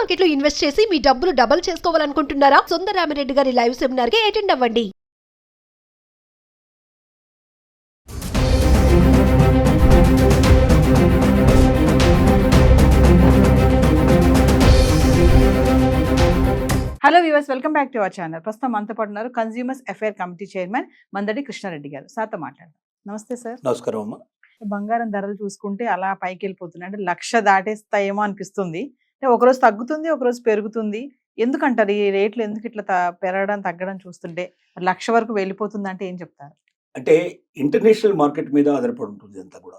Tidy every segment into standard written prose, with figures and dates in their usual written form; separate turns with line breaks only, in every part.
Market లో invest చేసి మీ డబ్బులు డబుల్ చేసుకోవాలనుకుంటున్నారా? సుందరరామిరెడ్డి గారి లైవ్ సెమినార్ కి అటెండ్ అవ్వండి.
Hello viewers, welcome back to our channel. ప్రస్తుతం మనతో పాటు ఉన్నారు consumers affair committee chairman Mandadi Krishna Reddy గారు. సార్తో మాట్లాడదాం. నమస్తే సార్.
నమస్కారం అమ్మ.
బంగారం ధరలు చూసుకుంటే అలా పైకి వెళ్ళిపోతున్నాయి, అంటే 1,00,000 దాటేస్తాయేమో అనిపిస్తుంది. అంటే ఒకరోజు తగ్గుతుంది, ఒకరోజు పెరుగుతుంది. ఎందుకంటారు ఈ రేట్లు ఎందుకు ఇట్లా పెరగడం తగ్గడం చూస్తుంటే 1,00,000 వరకు వెళ్ళిపోతుంది అంటే ఏం చెప్తారు?
అంటే ఇంటర్నేషనల్ మార్కెట్ మీద ఆధారపడి ఉంటుంది అంతా కూడా.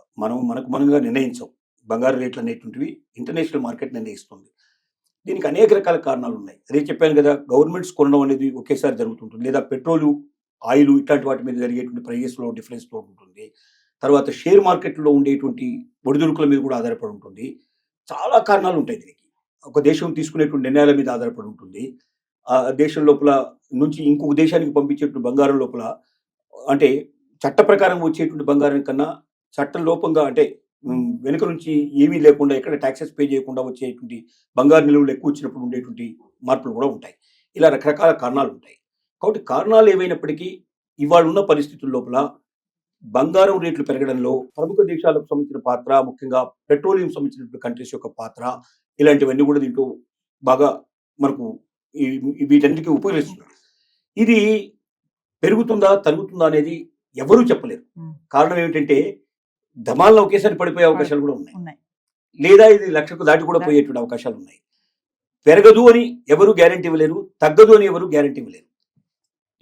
మనగా నిర్ణయించాం. బంగారు రేట్లు అనేటువంటివి ఇంటర్నేషనల్ మార్కెట్ నిర్ణయిస్తుంది. దీనికి అనేక రకాల కారణాలు ఉన్నాయి. అదే చెప్పాను కదా, గవర్నమెంట్స్ కొనడం అనేది ఒకేసారి జరుగుతుంటుంది, లేదా పెట్రోలు, ఆయిల్ ఇట్లాంటి వాటి మీద జరిగేటువంటి ప్రైజెస్లో డిఫరెన్స్లో ఉంటుంది. తర్వాత షేర్ మార్కెట్లో ఉండేటువంటి ఒడిదుడుకుల మీద కూడా ఆధారపడి ఉంటుంది. చాలా కారణాలు ఉంటాయి దీనికి. ఒక దేశం తీసుకునేటువంటి నిర్ణయాల మీద ఆధారపడి ఉంటుంది. ఆ దేశం లోపల నుంచి ఇంకొక దేశానికి పంపించేటువంటి బంగారం లోపల, అంటే చట్ట ప్రకారం వచ్చేటువంటి బంగారం కన్నా చట్టం లోపంగా, అంటే వెనుక నుంచి ఏమీ లేకుండా ఎక్కడ ట్యాక్సెస్ పే చేయకుండా వచ్చేటువంటి బంగారు నిలువలు ఎక్కువ వచ్చినప్పుడు ఉండేటువంటి మార్పులు కూడా ఉంటాయి. ఇలా రకరకాల కారణాలు ఉంటాయి. కాబట్టి కారణాలు ఏవైనప్పటికీ ఇవాళ ఉన్న పరిస్థితుల లోపల బంగారం రేట్లు పెరగడంలో ప్రముఖ దేశాలకు సంబంధించిన పాత్ర, ముఖ్యంగా పెట్రోలియం సంబంధించినటువంటి కంట్రీస్ యొక్క పాత్ర, ఇలాంటివన్నీ కూడా దీంట్లో బాగా మనకు వీటన్నిటికీ ఉపయోగిస్తున్నారు. ఇది పెరుగుతుందా తగ్గుతుందా అనేది ఎవరూ చెప్పలేరు. కారణం ఏమిటంటే ధమాల్లో ఒకేసారి పడిపోయే అవకాశాలు కూడా ఉన్నాయి, లేదా ఇది 1,00,000కు దాటి కూడా పోయేటువంటి అవకాశాలు ఉన్నాయి. పెరగదు అని ఎవరు గ్యారెంటీ ఇవ్వలేరు, తగ్గదు అని ఎవరు గ్యారెంటీ ఇవ్వలేరు.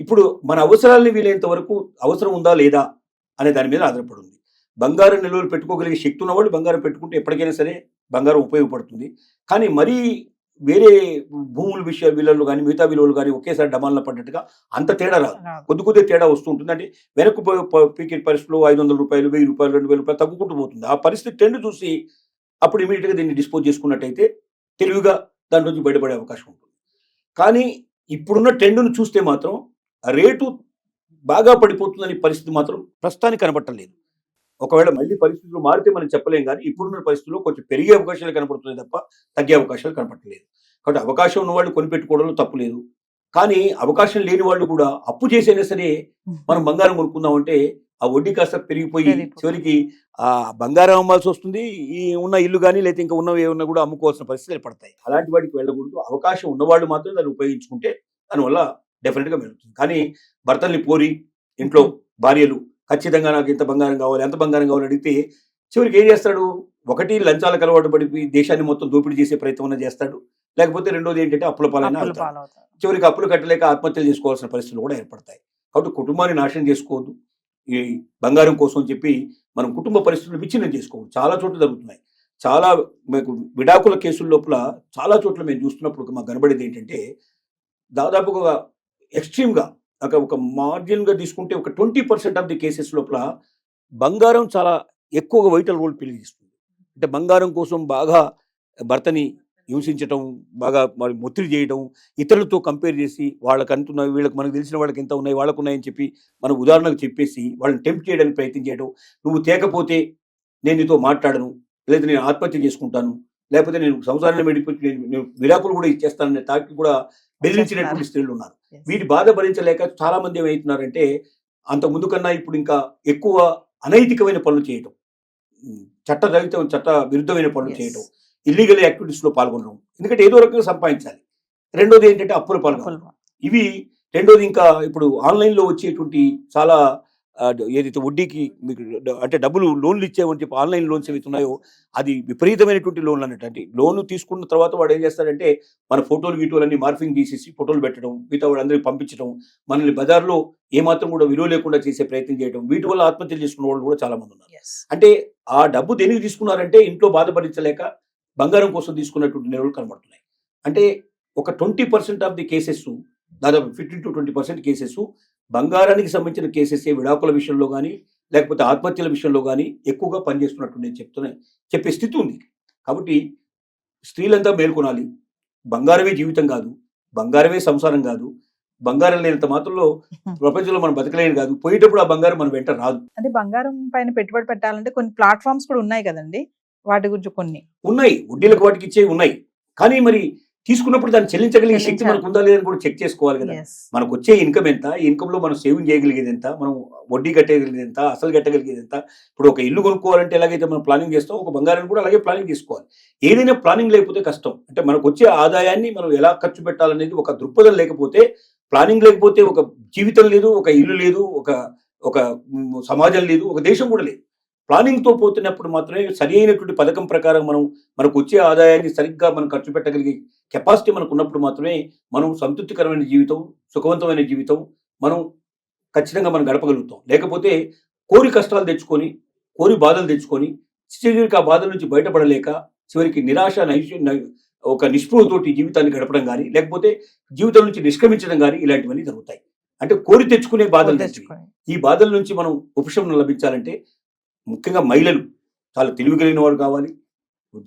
ఇప్పుడు మన అవసరాలని వీలైనంత వరకు అవసరం ఉందా లేదా అనే దాని మీద ఆధారపడి ఉంది. బంగారం నిల్వలు పెట్టుకోగలిగే శక్తి ఉన్నవాళ్ళు బంగారం పెట్టుకుంటే ఎప్పటికైనా సరే బంగారం ఉపయోగపడుతుంది. కానీ మరీ వేరే భూముల విలువలు కానీ మిగతా విలువలు కానీ ఒకేసారి డమాల్లో పడ్డట్టుగా అంత తేడా రాదు. కొద్ది తేడా వస్తూ ఉంటుంది. అంటే వెనక్కు పీకే పరిస్థితుల్లో 500 రూపాయలు, 1000 రూపాయలు, 2000 రూపాయలు తగ్గుకుంటూ పోతుంది. ఆ పరిస్థితి ట్రెండ్ చూసి అప్పుడు ఇమీడియట్గా దీన్ని డిస్పోజ్ చేసుకున్నట్టయితే తెలివిగా దాని నుంచి బయటపడే అవకాశం ఉంటుంది. కానీ ఇప్పుడున్న ట్రెండ్ను చూస్తే మాత్రం రేటు బాగా పడిపోతుందని పరిస్థితి మాత్రం ప్రస్తుతానికి కనబట్టలేదు. ఒకవేళ మళ్ళీ పరిస్థితులు మారితే మనం చెప్పలేం, కానీ ఇప్పుడున్న పరిస్థితుల్లో కొంచెం పెరిగే అవకాశాలు కనపడుతున్నాయి తప్ప తగ్గే అవకాశాలు కనపడలేదు. కాబట్టి అవకాశం ఉన్న వాళ్ళు కొనిపెట్టుకోవడంలో తప్పు లేదు. కానీ అవకాశం లేని వాళ్ళు కూడా అప్పు చేసైనా సరే మనం బంగారం కొనుక్కుందామంటే ఆ వడ్డీ కాస్త పెరిగిపోయి చివరికి ఆ బంగారం అమ్మాల్సి వస్తుంది. ఈ ఉన్న ఇల్లు కానీ లేకపోతే ఇంకా ఉన్నవి ఏమన్నా కూడా అమ్ముకోవాల్సిన పరిస్థితులు ఏర్పడతాయి. అలాంటి వాటికి వెళ్ళకూడదు. అవకాశం ఉన్నవాళ్ళు మాత్రం దాన్ని ఉపయోగించుకుంటే దానివల్ల డెఫినెట్గా వెళ్తుంది. కానీ భర్తల్ని పోరి ఇంట్లో భార్యలు ఖచ్చితంగా నాకు ఇంత బంగారం కావాలి, ఎంత బంగారం కావాలి అడిగితే చివరికి ఏం చేస్తాడు? ఒకటి లంచాలకు అలవాటు పడిపోయి దేశాన్ని మొత్తం దోపిడీ చేసే ప్రయత్నం చేస్తాడు, లేకపోతే రెండోది ఏంటంటే అప్పుల పాలైనా చివరికి అప్పులు కట్టలేక ఆత్మహత్యలు చేసుకోవాల్సిన పరిస్థితులు కూడా ఏర్పడతాయి. కాబట్టి కుటుంబాన్ని నాశనం చేసుకోవద్దు. ఈ బంగారం కోసం చెప్పి మనం కుటుంబ పరిస్థితులు విచ్ఛిన్నం చేసుకోవద్దు. చాలా చోట్ల జరుగుతున్నాయి. చాలా మీకు విడాకుల కేసుల లోపల చాలా చోట్ల మేము చూస్తున్నప్పుడు మాకు కనబడేది ఏంటంటే దాదాపుగా ఎక్స్ట్రీమ్గా ఒక మార్జిన్గా తీసుకుంటే ఒక 20% ఆఫ్ ది కేసెస్ లోపల బంగారం చాలా ఎక్కువగా వైటల్ రోల్ ప్లే చేస్తుంది. అంటే బంగారం కోసం బాగా భర్తని హింసించడం, బాగా మరి ఒత్తిడి చేయడం, ఇతరులతో కంపేర్ చేసి వాళ్ళకి అంటున్నాయి, వీళ్ళకి మనకు తెలిసిన వాళ్ళకి ఎంత ఉన్నాయి, వాళ్ళకు ఉన్నాయని చెప్పి మన ఉదాహరణకు చెప్పేసి వాళ్ళని టెంప్ట్ చేయడానికి ప్రయత్నం చేయడం. నువ్వు తేకపోతే నేను నీతో మాట్లాడను, లేదా నేను ఆత్మహత్య చేసుకుంటాను, లేకపోతే నేను సంసారాన్ని విడిపోయి నేను విడాకులు కూడా ఇచ్చేస్తాననే తాకి కూడా బెదిరించినటువంటి స్త్రీలు ఉన్నారు. వీటి బాధ భరించలేక చాలా మంది ఏమవుతున్నారంటే అంత ముందు కన్నా ఇప్పుడు ఇంకా ఎక్కువ అనైతికమైన పనులు చేయటం, చట్ట విరుద్ధమైన పనులు చేయటం, ఇల్లీగల్ యాక్టివిటీస్లో పాల్గొనడం. ఎందుకంటే ఏదో రకంగా సంపాదించాలి. రెండోది ఏంటంటే అప్పులు పాల్గొనడం. ఇవి రెండోది. ఇంకా ఇప్పుడు ఆన్లైన్లో వచ్చేటువంటి చాలా ఏదైతే వడ్డీకి మీకు అంటే డబ్బులు లోన్లు ఇచ్చేవని చెప్పి ఆన్లైన్ లోన్స్ ఏవైతే ఉన్నాయో అది విపరీతమైనటువంటి లోన్లు అన్నట్టు. అంటే లోన్ తీసుకున్న తర్వాత వాడు ఏం చేస్తాడంటే మన ఫోటోలు అన్ని మార్ఫింగ్ తీసేసి ఫోటోలు పెట్టడం, మిగతా వాళ్ళందరికీ పంపించడం, మనల్ని బజార్లో ఏమాత్రం కూడా విలువ లేకుండా చేసే ప్రయత్నం చేయడం. వీటి వల్ల ఆత్మహత్యలు చేసుకున్న వాళ్ళు కూడా చాలా మంది ఉన్నారు. అంటే ఆ డబ్బు దేనికి తీసుకున్నారంటే ఇంట్లో బాధపడించలేక బంగారం కోసం తీసుకున్నటువంటి నిలవలు కనబడుతున్నాయి. అంటే ఒక 20% ఆఫ్ ది కేసెస్, దాదాపు 15 to 20% కేసెస్ బంగారానికి సంబంధించిన కేసెస్ విడాకుల విషయంలో కానీ లేకపోతే ఆత్మహత్యల విషయంలో కానీ ఎక్కువగా పనిచేస్తున్నట్టు నేను చెప్పే స్థితి ఉంది. కాబట్టి స్త్రీలంతా మేల్కొనాలి. బంగారమే జీవితం కాదు, బంగారమే సంసారం కాదు, బంగారం లేనంత మాత్రంలో ప్రపంచంలో మనం బతకలేని కాదు. పోయేటప్పుడు ఆ బంగారం మన వెంట రాదు.
అంటే బంగారం పైన పెట్టుబడి పెట్టాలంటే కొన్ని ప్లాట్ఫామ్స్ కూడా ఉన్నాయి కదండి, వాటి గురించి కొన్ని
ఉన్నాయి, వడ్డీలకు వాటికి ఇచ్చేవి ఉన్నాయి. కానీ మరి తీసుకున్నప్పుడు దాన్ని చెల్లించగలిగే శక్తి
చెల్లించాలి.
మనకు ఉందా లేదని కూడా చెక్ చేసుకోవాలి కదా.
Yes.
మనకు వచ్చే ఇన్కమ్ ఎంత, ఈ ఇన్కమ్ లో మనం సేవింగ్ చేయగలిగేది ఎంత, మనం వడ్డీ కట్టగలిగేది ఎంత, అసలు కట్టగలిగేది ఎంత. ఇప్పుడు ఒక ఇల్లు కొనుక్కోవాలంటే ఎలాగైతే మనం ప్లానింగ్ చేస్తాం, ఒక బంగారాన్ని కూడా అలాగే ప్లానింగ్ చేసుకోవాలి. ఏదైనా ప్లానింగ్ లేకపోతే కష్టం. అంటే మనకు వచ్చే ఆదాయాన్ని మనం ఎలా ఖర్చు పెట్టాలనేది ఒక దృక్పథం లేకపోతే, ప్లానింగ్ లేకపోతే ఒక జీవితం లేదు, ఒక ఇల్లు లేదు, ఒక ఒక సమాజం లేదు, ఒక దేశం కూడా లేదు. ప్లానింగ్తో పోతున్నప్పుడు మాత్రమే సరి అయినటువంటి పథకం ప్రకారం మనకు వచ్చే ఆదాయాన్ని సరిగ్గా మనం ఖర్చు పెట్టగలిగే కెపాసిటీ మనకు ఉన్నప్పుడు మాత్రమే మనం సంతృప్తికరమైన జీవితం, సుఖవంతమైన జీవితం మనం ఖచ్చితంగా మనం గడపగలుగుతాం. లేకపోతే కోరి కష్టాలు తెచ్చుకొని, కోరి బాధలు తెచ్చుకొని, చివరికి ఆ బాధల నుంచి బయటపడలేక చివరికి నిరాశ ఒక నిస్పృహతోటి జీవితాన్ని గడపడం కానీ, లేకపోతే జీవితం నుంచి నిష్క్రమించడం కానీ ఇలాంటివన్నీ జరుగుతాయి. అంటే కోరి తెచ్చుకునే బాధలు తెచ్చుకుని
తెచ్చుకొని.
ఈ బాధల నుంచి మనం ఉపశమనం లభించాలంటే ముఖ్యంగా మహిళలు చాలా తెలివి కలిగిన వాడు కావాలి,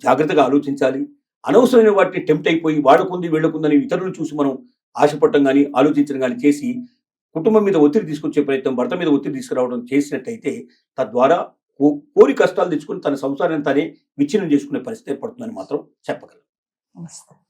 జాగ్రత్తగా ఆలోచించాలి. అనవసరమైన వాటిని టెంప్ట్ అయిపోయి వాడకుంది వీళ్ళకుందని ఇతరులను చూసి మనం ఆశపడటం కానీ, ఆలోచించడం కానీ చేసి కుటుంబం మీద ఒత్తిడి తీసుకొచ్చే ప్రయత్నం, భర్త మీద ఒత్తిడి తీసుకురావడం చేసినట్టయితే తద్వారా కోరి కష్టాలు తెచ్చుకుని తన సంసారాన్ని తానే విచ్ఛిన్నం చేసుకునే పరిస్థితి ఏర్పడుతుందని మాత్రం చెప్పగలను.
నమస్తే.